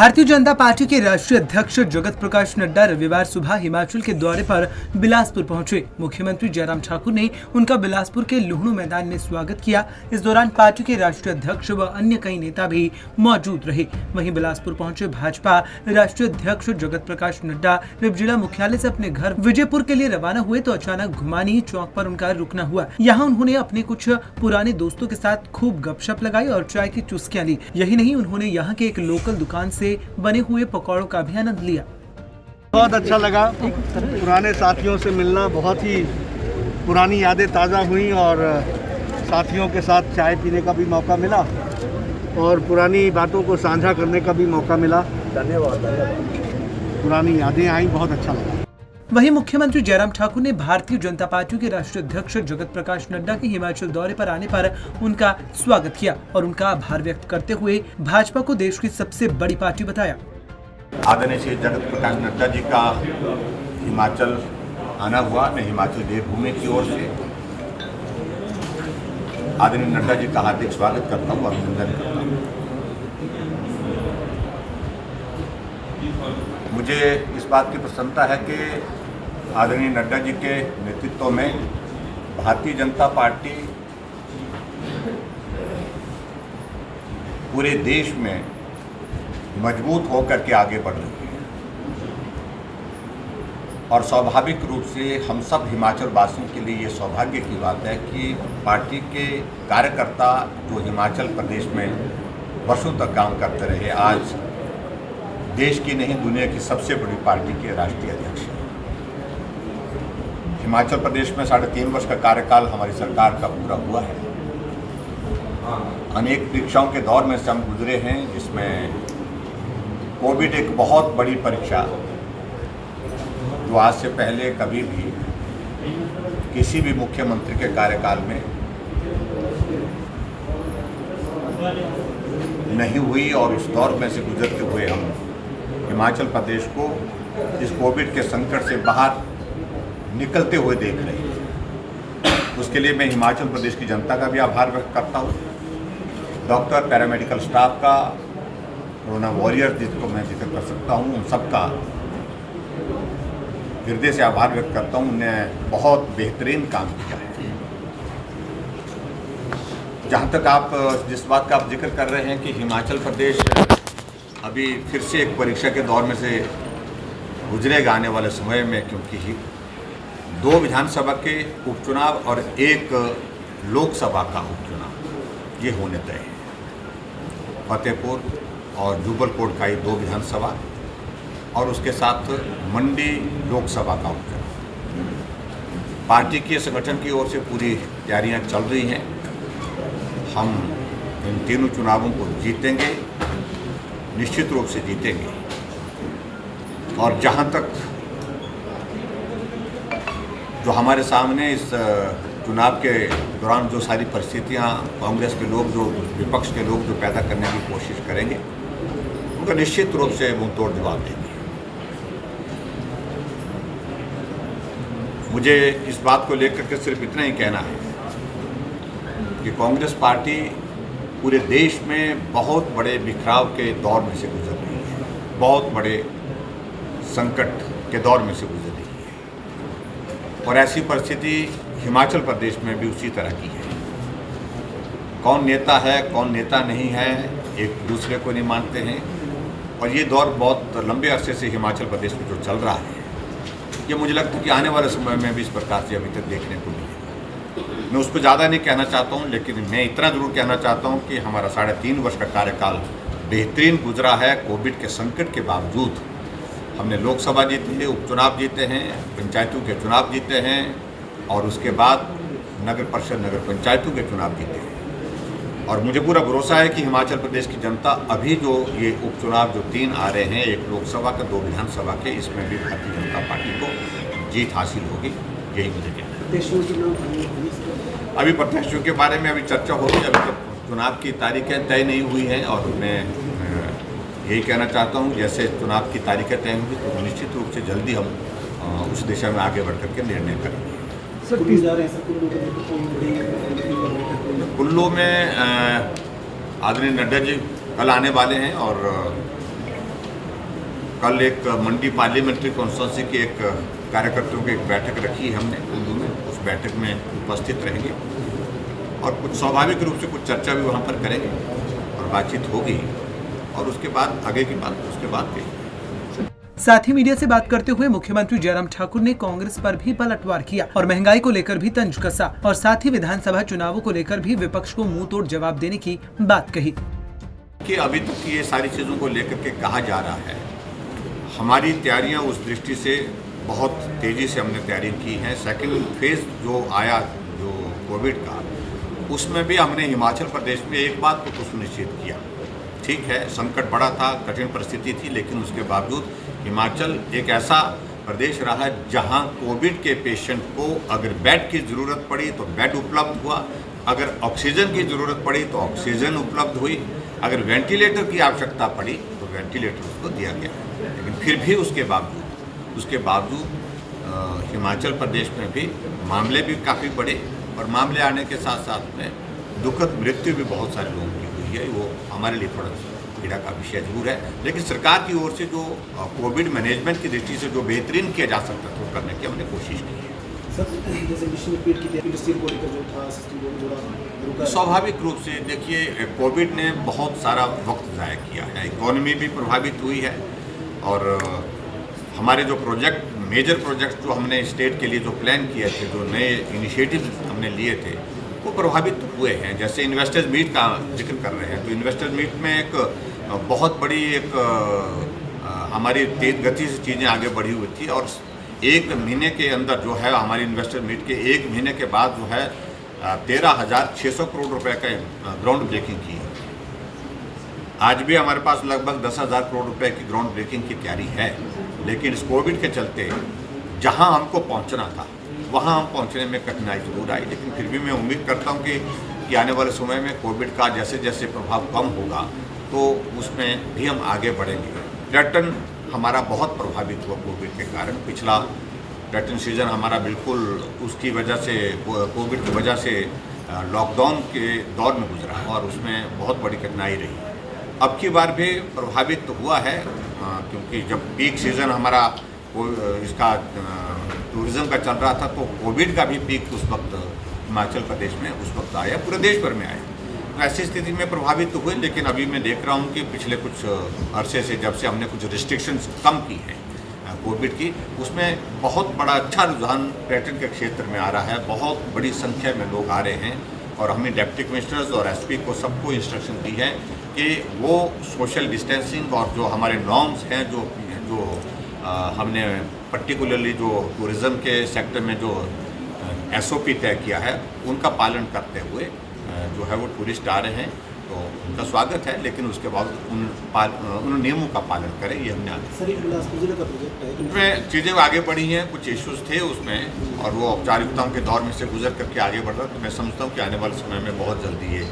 Bharatiya Janata party के राष्ट्रीय अध्यक्ष जगत प्रकाश नड्डा रविवार सुबह हिमाचल के दौरे पर बिलासपुर पहुंचे। मुख्यमंत्री जयराम ठाकुर ने उनका बिलासपुर के लुहणु मैदान में स्वागत किया। इस दौरान पार्टी के राष्ट्रीय अध्यक्ष व अन्य कई नेता भी मौजूद रहे। वहीं बिलासपुर पहुंचे भाजपा राष्ट्रीय अध्यक्ष जगत प्रकाश नड्डा जब जिला मुख्यालय से अपने घर विजयपुर के लिए रवाना हुए तो अचानक घुमानी चौक पर उनका रुकना हुआ। यहाँ उन्होंने अपने कुछ पुराने दोस्तों के साथ खूब गपशप लगाई और चाय की चुस्कियां ली। यही नहीं, उन्होंने यहाँ के एक लोकल दुकान से बने हुए पकौड़ों का भी आनंद लिया। बहुत अच्छा लगा, पुराने साथियों से मिलना, बहुत ही पुरानी यादें ताज़ा हुई और साथियों के साथ चाय पीने का भी मौका मिला और पुरानी बातों को साझा करने का भी मौका मिला। धन्यवाद। पुरानी यादें आई, बहुत अच्छा लगा। वहीं मुख्यमंत्री जयराम ठाकुर ने भारतीय जनता पार्टी के राष्ट्रीय अध्यक्ष जगत प्रकाश नड्डा के हिमाचल दौरे पर आने पर उनका स्वागत किया और उनका आभार व्यक्त करते हुए भाजपा को देश की सबसे बड़ी पार्टी बताया। आदरणीय श्री जगत प्रकाश नड्डा जी का हिमाचल आना हुआ। मैं हिमाचल देवभूमि की ओर से आदरणीय नड्डा जी का हार्दिक स्वागत करता हूँ, अभिनंदन करता हूँ। मुझे इस बात की प्रसन्नता है कि आदरणीय नड्डा जी के नेतृत्व में भारतीय जनता पार्टी पूरे देश में मजबूत होकर के आगे बढ़ रही है और स्वाभाविक रूप से हम सब हिमाचल वासियों के लिए ये सौभाग्य की बात है कि पार्टी के कार्यकर्ता जो हिमाचल प्रदेश में वर्षों तक काम करते रहे, आज देश की नहीं दुनिया की सबसे बड़ी पार्टी के राष्ट्रीय अध्यक्ष हैं। हिमाचल प्रदेश में 3.5 वर्ष का कार्यकाल हमारी सरकार का पूरा हुआ है। अनेक परीक्षाओं के दौर में से हम गुजरे हैं, जिसमें कोविड एक बहुत बड़ी परीक्षा जो आज से पहले कभी भी किसी भी मुख्यमंत्री के कार्यकाल में नहीं हुई और इस दौर में से गुजरते हुए हम हिमाचल प्रदेश को इस कोविड के संकट से बाहर निकलते हुए देख रहे हैं। उसके लिए मैं हिमाचल प्रदेश की जनता का भी आभार व्यक्त करता हूँ। डॉक्टर, पैरामेडिकल स्टाफ का, कोरोना वॉरियर्स जिसको मैं जिक्र कर सकता हूँ, उन सबका हृदय से आभार व्यक्त करता हूँ। उन्होंने बहुत बेहतरीन काम किया है। जहाँ तक आप जिस बात का आप जिक्र कर रहे हैं कि हिमाचल प्रदेश अभी फिर से एक परीक्षा के दौर में से गुजरेगा आने वाले समय में, क्योंकि 2 विधानसभा के उपचुनाव और 1 लोकसभा का उपचुनाव ये होने तय है। फतेहपुर और जुब्बलपुर का ये 2 विधानसभा और उसके साथ मंडी लोकसभा का उपचुनाव। पार्टी के संगठन की ओर से पूरी तैयारियां चल रही हैं। हम इन तीनों चुनावों को जीतेंगे, निश्चित रूप से जीतेंगे। और जहां तक जो हमारे सामने इस चुनाव के दौरान जो सारी परिस्थितियां कांग्रेस के लोग, जो विपक्ष के लोग जो पैदा करने की कोशिश करेंगे, उनका निश्चित रूप से मुंहतोड़ जवाब देंगे। मुझे इस बात को लेकर के सिर्फ इतना ही कहना है कि कांग्रेस पार्टी पूरे देश में बहुत बड़े बिखराव के दौर में से गुजर रही है, बहुत बड़े संकट के दौर में से गुजर रही है और ऐसी परिस्थिति हिमाचल प्रदेश में भी उसी तरह की है। कौन नेता है, कौन नेता नहीं है, एक दूसरे को नहीं मानते हैं और ये दौर बहुत लंबे अरसे से हिमाचल प्रदेश में जो चल रहा है, ये मुझे लगता है कि आने वाले समय में भी इस प्रकार से अभी तक देखने को मिलेगा। मैं उसको ज़्यादा नहीं कहना चाहता हूँ, लेकिन मैं इतना ज़रूर कहना चाहता हूँ कि हमारा 3.5 वर्ष का कार्यकाल बेहतरीन गुजरा है। कोविड के संकट के बावजूद हमने लोकसभा जीती है, उपचुनाव जीते हैं, पंचायतों के चुनाव जीते हैं और उसके बाद नगर परिषद, नगर पंचायतों के चुनाव जीते हैं। और मुझे पूरा भरोसा है कि हिमाचल प्रदेश की जनता अभी जो ये उपचुनाव जो 3 आ रहे हैं, 1 लोकसभा का, 2 विधानसभा के, इसमें भी भारतीय जनता पार्टी को जीत हासिल होगी। यही मुझे कहना है। अभी प्रत्याशियों के बारे में अभी चर्चा होगी, अभी तक चुनाव की तारीखें तय नहीं हुई हैं और मैं यही कहना चाहता हूँ जैसे चुनाव की तारीखें तय होंगी तो निश्चित रूप से जल्दी हम उस दिशा में आगे बढ़ करके निर्णय करेंगे। कुल्लू में आदरणीय नड्डा जी कल आने वाले हैं और कल एक मंडी पार्लियामेंट्री कॉन्स्टिट्यूंसी की एक कार्यकर्ताओं की एक बैठक रखी है हमने कुल्लू में। उस बैठक में उपस्थित रहेंगे और कुछ स्वाभाविक रूप से कुछ चर्चा भी वहाँ पर करेंगे और बातचीत होगी और उसके बाद आगे की बात उसके बाद भी। साथ ही मीडिया से बात करते हुए मुख्यमंत्री जयराम ठाकुर ने कांग्रेस पर भी पलटवार किया और महंगाई को लेकर भी तंज कसा और साथ ही विधानसभा चुनावों को लेकर भी विपक्ष को मुंह तोड़ जवाब देने की बात कही कि अभी तक ये सारी चीज़ों को लेकर के कहा जा रहा है। हमारी तैयारियां उस दृष्टि से बहुत तेज़ी से हमने तैयारी की है। सेकंड फेज जो आया जो कोविड का, उसमें भी हमने हिमाचल प्रदेश में एक बात को तो सुनिश्चित किया। ठीक है, संकट बड़ा था, कठिन परिस्थिति थी, लेकिन उसके बावजूद हिमाचल एक ऐसा प्रदेश रहा जहां कोविड के पेशेंट को अगर बेड की ज़रूरत पड़ी तो बेड उपलब्ध हुआ, अगर ऑक्सीजन की ज़रूरत पड़ी तो ऑक्सीजन उपलब्ध हुई, अगर वेंटिलेटर की आवश्यकता पड़ी तो वेंटिलेटर उसको दिया गया। लेकिन फिर भी उसके बावजूद हिमाचल प्रदेश में भी मामले भी काफ़ी बड़े और मामले आने के साथ साथ में दुखद मृत्यु भी बहुत सारे लोगों की हुई है। वो हमारे लिए थोड़ा पीड़ा का विषय जरूर है, लेकिन सरकार की ओर से जो कोविड मैनेजमेंट की दृष्टि से जो बेहतरीन किया जा सकता था वो करने की हमने कोशिश की है। स्वाभाविक रूप से देखिए, कोविड ने बहुत सारा वक्त ज़ाया किया है, इकोनॉमी भी प्रभावित हुई है और हमारे जो मेजर प्रोजेक्ट जो हमने स्टेट के लिए जो प्लान किए थे, जो नए इनिशिएटिव हमने लिए थे, वो प्रभावित हुए हैं। जैसे इन्वेस्टर्स मीट का जिक्र कर रहे हैं, तो इन्वेस्टर्स मीट में एक बहुत बड़ी एक हमारी तेज गति से चीज़ें आगे बढ़ी हुई थी और 1 महीने के अंदर जो है हमारी इन्वेस्टर मीट के 1 महीने के बाद जो है 13,600 करोड़ रुपए का ग्राउंड ब्रेकिंग की है। आज भी हमारे पास लगभग 10,000 करोड़ रुपए की ग्राउंड ब्रेकिंग की तैयारी है, लेकिन इस कोविड के चलते जहां हमको पहुंचना था वहां हम पहुंचने में कठिनाई जरूर आई, लेकिन फिर भी मैं उम्मीद करता हूं कि आने वाले समय में कोविड का जैसे जैसे प्रभाव कम होगा तो उसमें भी हम आगे बढ़ेंगे। पर्यटन हमारा बहुत प्रभावित हुआ कोविड के कारण। पिछला पर्यटन सीजन हमारा बिल्कुल उसकी वजह से, कोविड की वजह से लॉकडाउन के दौर में गुजरा और उसमें बहुत बड़ी कठिनाई रही। अब की बार भी प्रभावित तो हुआ है, क्योंकि जब पीक सीज़न हमारा इसका टूरिज़्म का चल रहा था तो कोविड का भी पीक उस वक्त हिमाचल प्रदेश में उस वक्त आया, पूरे देश भर में आया। तो ऐसी स्थिति में प्रभावित तो हुए, लेकिन अभी मैं देख रहा हूँ कि पिछले कुछ अरसे से जब से हमने कुछ रिस्ट्रिक्शंस कम की हैं कोविड की, उसमें बहुत बड़ा अच्छा रुझान पर्यटन के क्षेत्र में आ रहा है। बहुत बड़ी संख्या में लोग आ रहे हैं और हमने डिप्टी कमिश्नर्स और एसपी को सबको इंस्ट्रक्शन दी है कि वो सोशल डिस्टेंसिंग और जो हमारे नॉर्म्स हैं जो हमने पर्टिकुलरली जो टूरिज़्म के सेक्टर में जो SOP तय किया है उनका पालन करते हुए जो है वो टूरिस्ट आ रहे हैं, तो उनका स्वागत है, लेकिन उसके बाद उन नियमों का पालन करें। ये हमने उसमें चीज़ें आगे बढ़ी हैं, कुछ इश्यूज थे उसमें और वो औपचारिकताओं के दौर में से गुजर करके आगे बढ़ रहा, तो मैं समझता हूँ कि आने वाले समय में बहुत जल्दी ये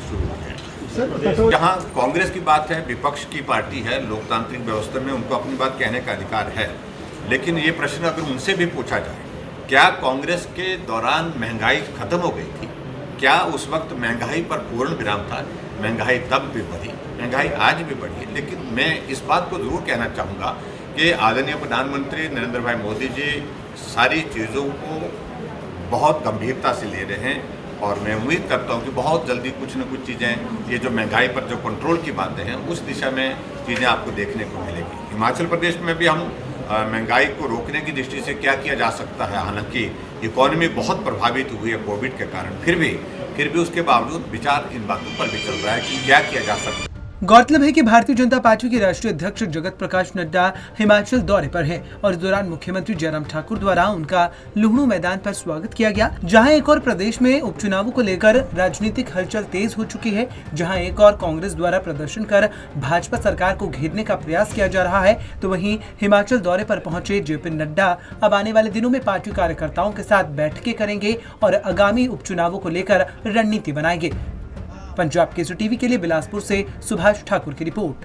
शुरू हो जाए। जहाँ कांग्रेस की बात है, विपक्ष की पार्टी है, लोकतांत्रिक व्यवस्था में उनको अपनी बात कहने का अधिकार है, लेकिन ये प्रश्न अगर उनसे भी पूछा जाए, क्या कांग्रेस के दौरान महंगाई खत्म हो गई थी? क्या उस वक्त महंगाई पर पूर्ण विराम था? महंगाई तब भी बढ़ी, महंगाई आज भी बढ़ी है, लेकिन मैं इस बात को ज़रूर कहना चाहूँगा कि आदरणीय प्रधानमंत्री नरेंद्र भाई मोदी जी सारी चीज़ों को बहुत गंभीरता से ले रहे हैं और मैं उम्मीद करता हूँ कि बहुत जल्दी कुछ न कुछ चीज़ें, ये जो महंगाई पर जो कंट्रोल की बातें हैं, उस दिशा में चीज़ें आपको देखने को मिलेगी। हिमाचल प्रदेश में भी हम महंगाई को रोकने की दृष्टि से क्या किया जा सकता है, हालांकि इकोनॉमी बहुत प्रभावित हुई है कोविड के कारण, फिर भी उसके बावजूद विचार इन बातों पर भी चल रहा है कि क्या किया जा सकता है। गौरतलब है कि भारतीय जनता पार्टी के राष्ट्रीय अध्यक्ष जगत प्रकाश नड्डा हिमाचल दौरे पर हैं और इस दौरान मुख्यमंत्री जयराम ठाकुर द्वारा उनका लुहणू मैदान पर स्वागत किया गया, जहां एक और प्रदेश में उपचुनावों को लेकर राजनीतिक हलचल तेज हो चुकी है, जहां एक और कांग्रेस द्वारा प्रदर्शन कर भाजपा सरकार को घेरने का प्रयास किया जा रहा है, तो वहीं हिमाचल दौरे पर पहुंचे जेपी नड्डा अब आने वाले दिनों में पार्टी कार्यकर्ताओं के साथ बैठकें करेंगे और आगामी उपचुनावों को लेकर रणनीति बनाएंगे। पंजाब केसरी टीवी के लिए बिलासपुर से सुभाष ठाकुर की रिपोर्ट।